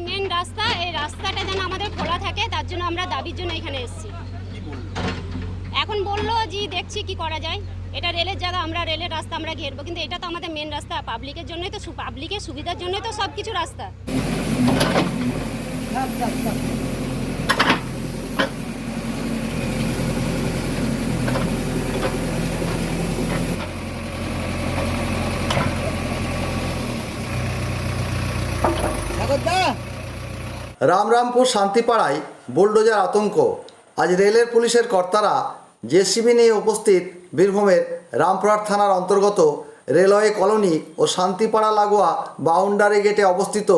Main রাস্তা, এই রাস্তাটা যেন আমাদের খোলা থাকে, তার জন্য আমরা দাবির জন্য এখানে এসেছি। এখন বললো যে দেখছি কি করা যায়, এটা রেলের জায়গা, আমরা রেলের রাস্তা আমরা ঘেরবো, কিন্তু এটা তো আমাদের মেন রাস্তা, পাবলিকের জন্যই তো, পাবলিকের সুবিধার জন্যই তো সব কিছু রাস্তা। রামরামপুর শান্তিপাড়ায় বুলডোজার আতঙ্ক। আজ রেলের পুলিশের কর্তারা জেসিবি নিয়ে উপস্থিত বীরভূমের রামপুরহাট থানার অন্তর্গত রেলওয়ে কলোনি ও শান্তিপাড়া লাগোয়া বাউন্ডারি গেটে অবস্থিত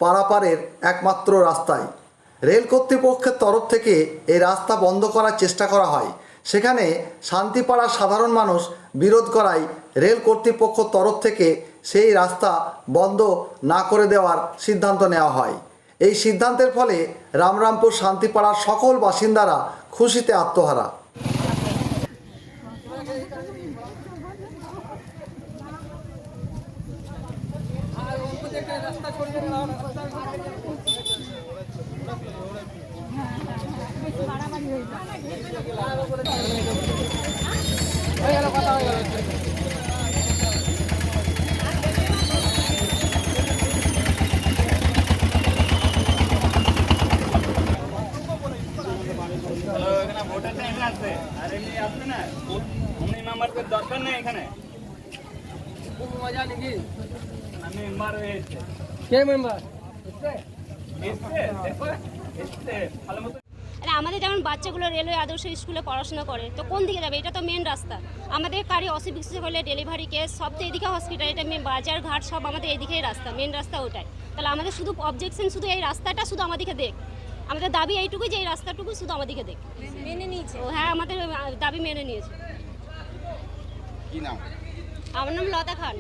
পারাপারের একমাত্র রাস্তায়। রেল কর্তৃপক্ষের তরফ থেকে এই রাস্তা বন্ধ করার চেষ্টা করা হয়। সেখানে শান্তিপাড়ার সাধারণ মানুষ বিরোধ করায় রেল কর্তৃপক্ষের তরফ থেকে সেই রাস্তা বন্ধ না করে দেওয়ার সিদ্ধান্ত নেওয়া হয়। এই সিদ্ধান্তের ফলে রামরামপুর শান্তিপাড়ার সকল বাসিন্দারা খুশিতে আত্মহারা। দরকার নেই এখানে খুব মজা নাকি মেম্বার হয়েছে কে মেম্বার আমাদের যেমন বাচ্চাগুলো রেলওয়ে আদর্শ স্কুলে পড়াশোনা করে, তো কোন দিকে যাবে? এটা তো মেন রাস্তা। আমাদের কারি অসুবিধা হলে ডেলিভারি কেস সব তো এদিকে হসপিটাল, এটা বাজার ঘাট সব আমাদের এদিকেই রাস্তা, মেন রাস্তা ওটাই। তাহলে আমাদের শুধু অবজেকশন শুধু এই রাস্তাটা শুধু আমাদেরকে দেখ, আমাদের দাবি এইটুকুই যে এই রাস্তাটুকু শুধু আমাদেরকে দেখ। মেনে নিয়েছে? ও হ্যাঁ, আমাদের দাবি মেনে নিয়েছে। কি নাম? আমার নাম লতা খান।